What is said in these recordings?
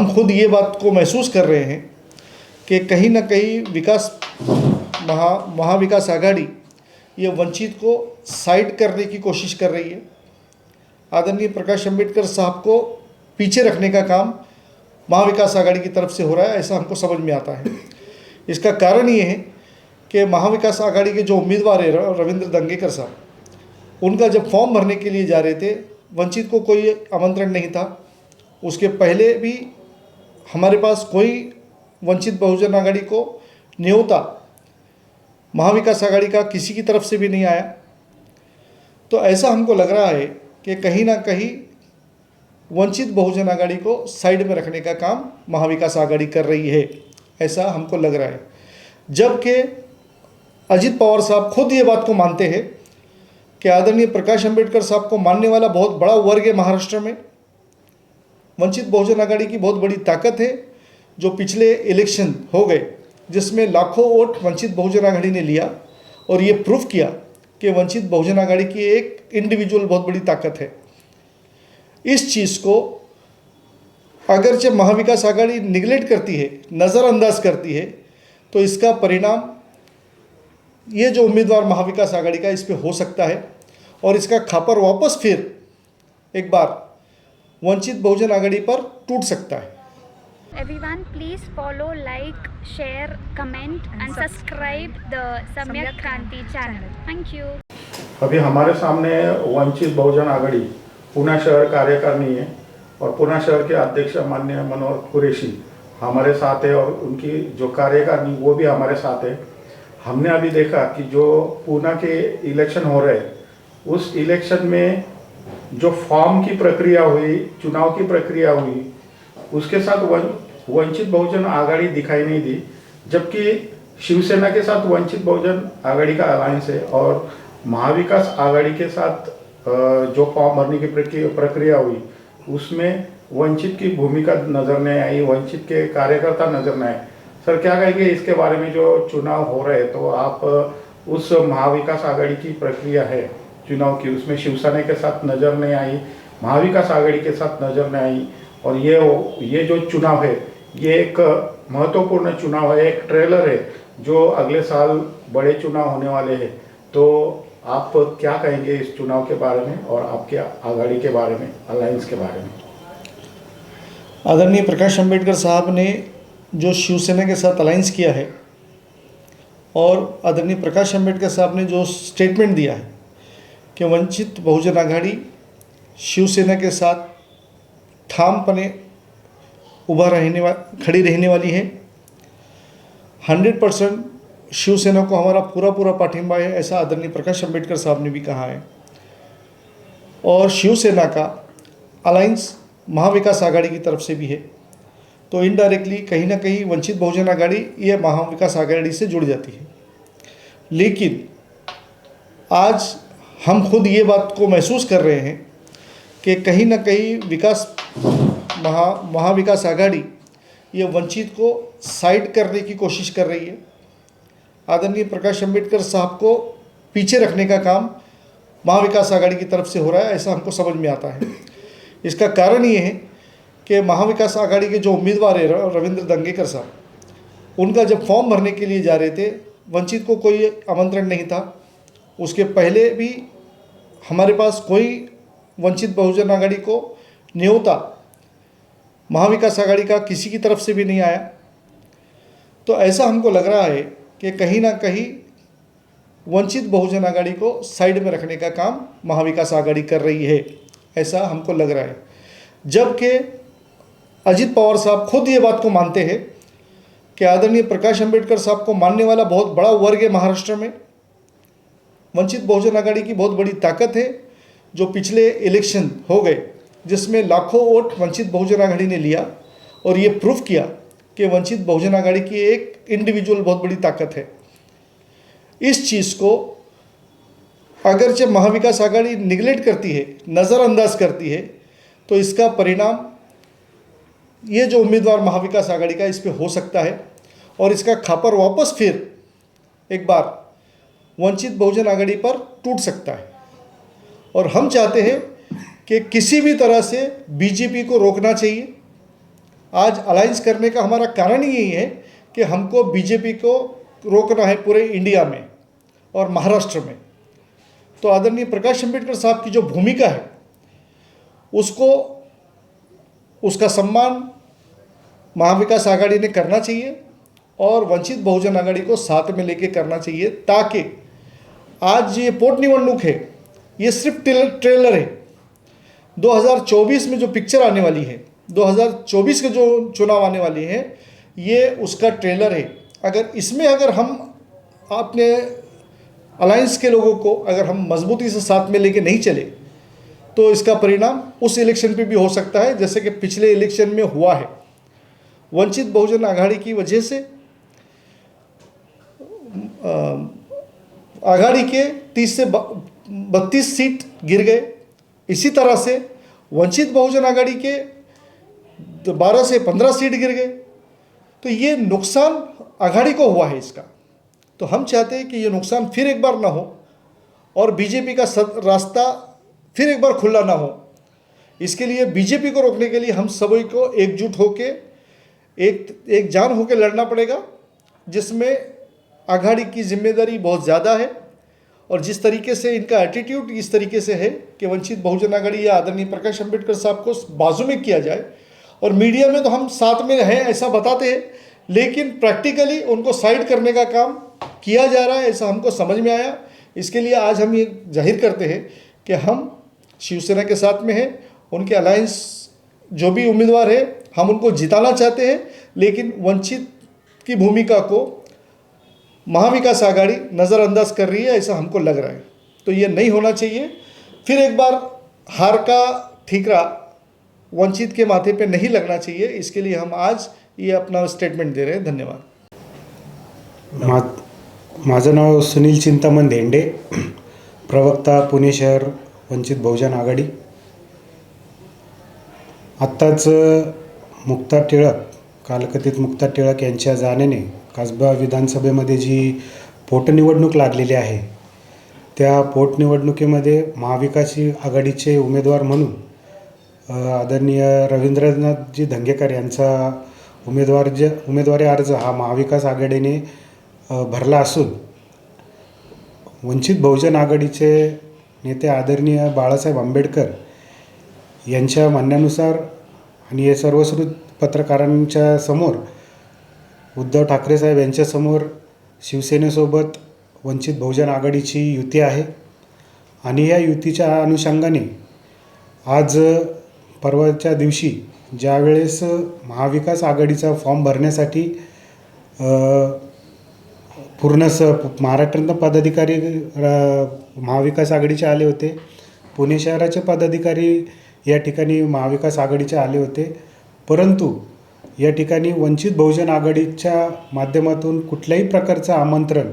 हम खुद ये बात को महसूस कर रहे हैं कि कहीं ना कहीं महाविकास आघाड़ी ये वंचित को साइड करने की कोशिश कर रही है। आदरणीय प्रकाश अंबेडकर साहब को पीछे रखने का काम महाविकास आघाड़ी की तरफ से हो रहा है, ऐसा हमको समझ में आता है। इसका कारण ये है कि महाविकास आघाड़ी के जो उम्मीदवार है रविंद्र दंगेकर साहब, उनका जब फॉर्म भरने के लिए जा रहे थे, वंचित को कोई आमंत्रण नहीं था। उसके पहले भी हमारे पास कोई वंचित बहुजन आघाड़ी को न्योता महाविकास आघाड़ी का किसी की तरफ से भी नहीं आया। तो ऐसा हमको लग रहा है कि कहीं ना कहीं वंचित बहुजन आघाड़ी को साइड में रखने का काम महाविकास आघाड़ी कर रही है, ऐसा हमको लग रहा है। जबकि अजित पवार साहब खुद ये बात को मानते हैं कि आदरणीय प्रकाश अंबेडकर साहब को मानने वाला बहुत बड़ा वर्ग है महाराष्ट्र में। वंचित बहुजन आघाड़ी की बहुत बड़ी ताकत है, जो पिछले इलेक्शन हो गए जिसमें लाखों वोट वंचित बहुजन आघाड़ी ने लिया और ये प्रूफ किया कि वंचित बहुजन आघाड़ी की एक इंडिविजुअल बहुत बड़ी ताकत है। इस चीज़ को अगरचे महाविकास आघाड़ी निगलेक्ट करती है, नज़रअंदाज करती है, तो इसका परिणाम ये जो उम्मीदवार महाविकास आघाड़ी का इस पे हो सकता है और इसका खापर वापस फिर एक बार वंचित बहुजन आघाड़ी पर टूट सकता है। Everyone, please follow, like, share, comment and subscribe the Samyak Kranti channel. Thank you. अभी हमारे सामने वंचित बहुजन आघाड़ी पुणे शहर कार्यकारिणी है और पुणे शहर के अध्यक्ष माननीय मनोहर कुरैशी हमारे साथ है और उनकी जो कार्यकारिणी वो भी हमारे साथ है। हमने अभी देखा कि जो पुणे के इलेक्शन हो रहे उस इलेक्शन में जो फॉर्म की प्रक्रिया हुई, चुनाव की प्रक्रिया हुई, उसके साथ वंचित बहुजन आघाड़ी दिखाई नहीं दी, जबकि शिवसेना के साथ वंचित बहुजन आघाड़ी का अलायंस है और महाविकास आघाड़ी के साथ जो फॉर्म भरने की प्रक्रिया हुई उसमें वंचित की भूमिका नज़र नहीं आई, वंचित के कार्यकर्ता नज़र नहीं आए। सर क्या कहेंगे इसके बारे में? जो चुनाव हो रहे तो आप उस महाविकास आघाड़ी की प्रक्रिया है चुनाव की, उसमें शिवसेना के साथ नज़र नहीं आई, महाविकास आघाड़ी के साथ नज़र नहीं आई और ये जो चुनाव है ये एक महत्वपूर्ण चुनाव है, एक ट्रेलर है जो अगले साल बड़े चुनाव होने वाले हैं। तो आप क्या कहेंगे इस चुनाव के बारे में और आपके आघाड़ी के बारे में, अलायंस के बारे में? आदरणीय प्रकाश अंबेडकर साहब ने जो शिवसेना के साथ अलायंस किया है और आदरणीय प्रकाश अंबेडकर साहब ने जो स्टेटमेंट दिया है कि वंचित बहुजन आघाड़ी शिवसेना के साथ ठामपने खड़ी रहने वाली है। 100% शिवसेना को हमारा पूरा पाठिंबा है, ऐसा आदरणीय प्रकाश अंबेडकर साहब ने भी कहा है। और शिवसेना का अलायंस महाविकास आघाड़ी की तरफ से भी है, तो इनडायरेक्टली कहीं ना कहीं वंचित बहुजन आघाड़ी ये महाविकास आघाड़ी से जुड़ जाती है। लेकिन आज हम खुद ये बात को महसूस कर रहे हैं कि कहीं ना कहीं महाविकास आघाड़ी ये वंचित को साइड करने की कोशिश कर रही है। आदरणीय प्रकाश अंबेडकर साहब को पीछे रखने का काम महाविकास आघाड़ी की तरफ से हो रहा है, ऐसा हमको समझ में आता है। इसका कारण ये है कि महाविकास आघाड़ी के जो उम्मीदवार है रविंद्र दंगेकर साहब, उनका जब फॉर्म भरने के लिए जा रहे थे, वंचित को कोई आमंत्रण नहीं था। उसके पहले भी हमारे पास कोई वंचित बहुजन आघाड़ी को न्योता महाविकास आघाड़ी का किसी की तरफ से भी नहीं आया। तो ऐसा हमको लग रहा है कि कहीं ना कहीं वंचित बहुजन आघाड़ी को साइड में रखने का काम महाविकास आघाड़ी कर रही है, ऐसा हमको लग रहा है। जबकि अजित पवार साहब खुद ये बात को मानते हैं कि आदरणीय प्रकाश अंबेडकर साहब को मानने वाला बहुत बड़ा वर्ग है महाराष्ट्र में। वंचित बहुजन आघाड़ी की बहुत बड़ी ताकत है, जो पिछले इलेक्शन हो गए जिसमें लाखों वोट वंचित बहुजन आघाड़ी ने लिया और ये प्रूफ किया कि वंचित बहुजन आघाड़ी की एक इंडिविजुअल बहुत बड़ी ताकत है। इस चीज़ को अगरचे महाविकास आघाड़ी निगलेक्ट करती है, नज़रअंदाज करती है, तो इसका परिणाम ये जो उम्मीदवार महाविकास आघाड़ी का इस पे हो सकता है और इसका खापर वापस फिर एक बार वंचित बहुजन आघाड़ी पर टूट सकता है। और हम चाहते हैं कि किसी भी तरह से बीजेपी को रोकना चाहिए आज अलायंस करने का हमारा कारण ही यही है कि हमको बीजेपी को रोकना है पूरे इंडिया में और महाराष्ट्र में। तो आदरणीय प्रकाश अंबेडकर साहब की जो भूमिका है उसको, उसका सम्मान महाविकास आघाड़ी ने करना चाहिए और वंचित बहुजन आघाड़ी को साथ में लेके करना चाहिए, ताकि आज ये पोट निवडणूक है ये सिर्फ ट्रेलर है। 2024 में जो पिक्चर आने वाली है, 2024 के जो चुनाव आने वाली है, ये उसका ट्रेलर है। अगर हम अपने अलायंस के लोगों को अगर हम मजबूती से साथ में लेके नहीं चले तो इसका परिणाम उस इलेक्शन पे भी हो सकता है जैसे कि पिछले इलेक्शन में हुआ है। वंचित बहुजन आघाड़ी की वजह से आघाड़ी के 30 से 32 सीट गिर गए। इसी तरह से वंचित बहुजन आघाड़ी के 12 से 15 सीट गिर गए। तो ये नुकसान आघाड़ी को हुआ है इसका। तो हम चाहते हैं कि ये नुकसान फिर एक बार ना हो और बीजेपी का रास्ता फिर एक बार खुला ना हो। इसके लिए बीजेपी को रोकने के लिए हम सभी को एकजुट होके एक जान होकर लड़ना पड़ेगा, जिसमें आघाड़ी की जिम्मेदारी बहुत ज़्यादा है। और जिस तरीके से इनका एटीट्यूड इस तरीके से है कि वंचित बहुजन आघाड़ी या आदरणीय प्रकाश अंबेडकर साहब को बाजू में किया जाए, और मीडिया में तो हम साथ में हैं ऐसा बताते हैं, लेकिन प्रैक्टिकली उनको साइड करने का काम किया जा रहा है, ऐसा हमको समझ में आया। इसके लिए आज हम ये जाहिर करते हैं कि हम शिवसेना के साथ में हैं। उनके अलायंस जो भी उम्मीदवार है हम उनको जिताना चाहते हैं, लेकिन वंचित की भूमिका को महाविकास आघाड़ी नज़रअंदाज कर रही है, ऐसा हमको लग रहा है। तो ये नहीं होना चाहिए। फिर एक बार हार का ठीकरा वंचित के माथे पे नहीं लगना चाहिए। इसके लिए हम आज ये अपना स्टेटमेंट दे रहे हैं। धन्यवाद। माझं नाव सुनील चिंतामण धेंडे, प्रवक्ता पुणे शहर वंचित बहुजन आघाडी। आत्ताच मुक्ता टिळक, कालकथित मुक्ता टिळक यांच्या जाण्याने कसबा विधानसभेमध्ये जी पोटनिवडणूक लागलेली आहे, त्या पोटनिवडणुकीमध्ये महाविकास आघाडीचे उमेदवार म्हणून आदरणीय रवींद्रनाथजी धंगेकर यांचा उमेदवारी अर्ज हा महाविकास आघाडीने भरला असून वंचित बहुजन आघाडीचे नेते आदरणीय बाळासाहेब आंबेडकर यांच्या म्हणण्यानुसार आणि हे सर्वश्रुत पत्रकारांच्या समोर उद्धव ठाकरे साहेब यांच्यासमोर शिवसेनेसोबत वंचित बहुजन आघाडीची युती आहे आणि या युतीच्या अनुषंगाने आज परवाच्या दिवशी ज्यावेळेस महाविकास आघाडीचा फॉर्म भरण्यासाठी पूर्ण महाराष्ट्रातून पदाधिकारी महाविकास आघाडीचे आले होते, पुणे शहराचे पदाधिकारी या ठिकाणी महाविकास आघाडीचे आले होते, परंतु या ठिकाणी वंचित बहुजन आघाडीच्या माध्यमातून कुठल्याही प्रकारचं आमंत्रण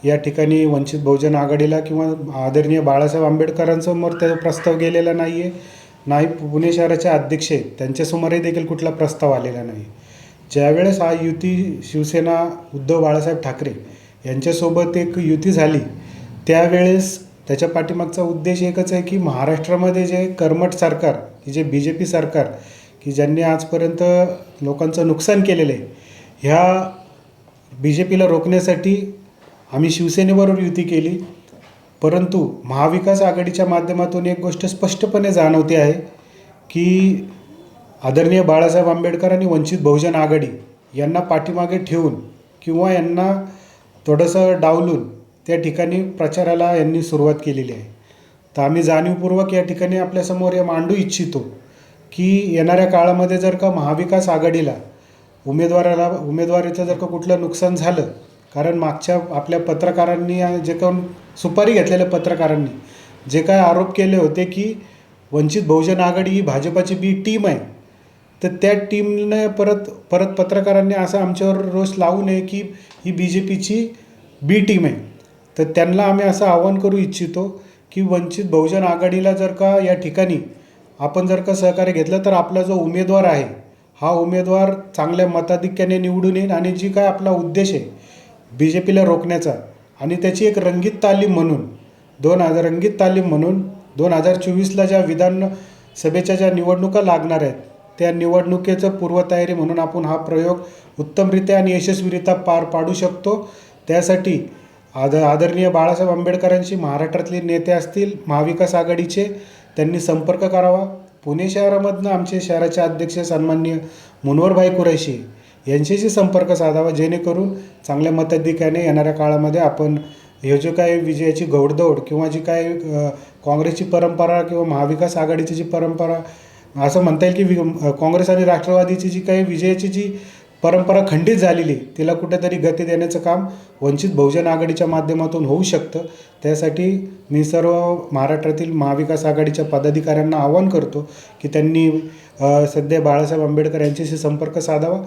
या ठिकाणी वंचित बहुजन आघाडीला किंवा आदरणीय बाळासाहेब आंबेडकरांसमोर त्याचा प्रस्ताव गेलेला नाही आहे, नाही पुणे शहराचे अध्यक्ष त्यांच्यासमोरही देखील कुठला प्रस्ताव आलेला नाही। ज्यावेळेस हा युती शिवसेना उद्धव बाळासाहेब ठाकरे यांच्यासोबत एक युती झाली, त्यावेळेस त्याच्या पाठीमागचा उद्देश एकच आहे की महाराष्ट्रामध्ये जे कर्मठ सरकार की जे BJP सरकार की ज्यांनी आजपर्यंत लोकांचं नुकसान केलेलं आहे, ह्या BJPला रोखण्यासाठी आम्ही शिवसेनेबरोबर युती केली। परंतु महाविकास आघाडीच्या माध्यमातून एक गोष्ट स्पष्टपणे जाणवते आहे की आदरणीय बाळासाहेब आंबेडकर आणि वंचित बहुजन आघाडी यांना पाठीमागे ठेवून किंवा यांना थोडंसं डावलून त्या ठिकाणी प्रचाराला यांनी सुरुवात केलेली आहे। तर आम्ही जाणीवपूर्वक या ठिकाणी आपल्यासमोर हे मांडू इच्छितो की येणाऱ्या काळामध्ये जर का महाविकास आघाडीला उमेदवारीचं जर का कुठलं नुकसान झालं, कारण मागच्या आपल्या पत्रकारांनी जे कोण सुपारी घेतलेल्या पत्रकारांनी जे काय आरोप केले होते की वंचित बहुजन आघाडी ही भाजपाची बी टीम आहे, तर त्या टीमने परत पत्रकारांनी असं आमच्यावर रोष लावू नये की ही BJPची बी टीम आहे। तर त्यांना आम्ही असं आवाहन करू इच्छितो की वंचित बहुजन आघाडीला जर का या ठिकाणी आपण जर का सहकार्य घेतलं तर आपला जो उमेदवार आहे हा उमेदवार चांगल्या मताधिक्याने निवडून येईल आणि जी काय आपला उद्देश आहे BJPला रोखण्याचा आणि त्याची एक रंगीत तालीम म्हणून 2024ला ज्या विधानसभेच्या ज्या निवडणुका लागणार आहेत त्या निवडणुकीचं पूर्वतयारी म्हणून आपण हा प्रयोग उत्तमरित्या आणि यशस्वीरित्या पार पाडू शकतो. त्यासाठी आदरणीय बाळासाहेब आंबेडकरांशी महाराष्ट्रातले नेते असतील महाविकास आघाडीचे, त्यांनी संपर्क करावा. पुणे शहरामधनं आमचे शहराचे अध्यक्ष सन्माननीय मुनवरभाई कुरैशी यांच्याशी संपर्क साधावा, जेणेकरून चांगल्या मताधिक्याने येणाऱ्या काळामध्ये आपण हे जो काही विजयाची घौडदौड किंवा जी काही काँग्रेसची परंपरा किंवा महाविकास आघाडीची जी परंपरा, असं म्हणता येईल की काँग्रेस आणि राष्ट्रवादीची जी काही विजयाची जी परंपरा खंडित झालेली, तिला कुठेतरी गती देण्याचं काम वंचित बहुजन आघाडीच्या माध्यमातून होऊ शकतं. त्यासाठी मी सर्व महाराष्ट्रातील महाविकास आघाडीच्या पदाधिकाऱ्यांना आवाहन करतो की त्यांनी सध्या बाळासाहेब आंबेडकर यांच्याशी संपर्क साधावा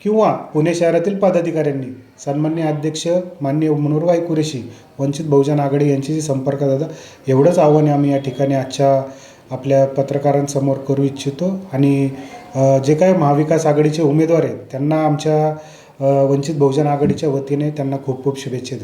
किंवा पुणे शहरातील पदाधिकाऱ्यांनी सन्माननीय अध्यक्ष माननीय मुनवरभाई कुरैशी वंचित बहुजन आघाडी यांच्याशी संपर्क साधा. एवढंच आव्हान आम्ही या ठिकाणी आजच्या आपल्या पत्रकारांसमोर करू इच्छितो. आणि जे काही महाविकास आघाडीचे उमेदवार आहेत त्यांना आमच्या वंचित बहुजन आघाडीच्या वतीने त्यांना खूप खूप शुभेच्छा देतो.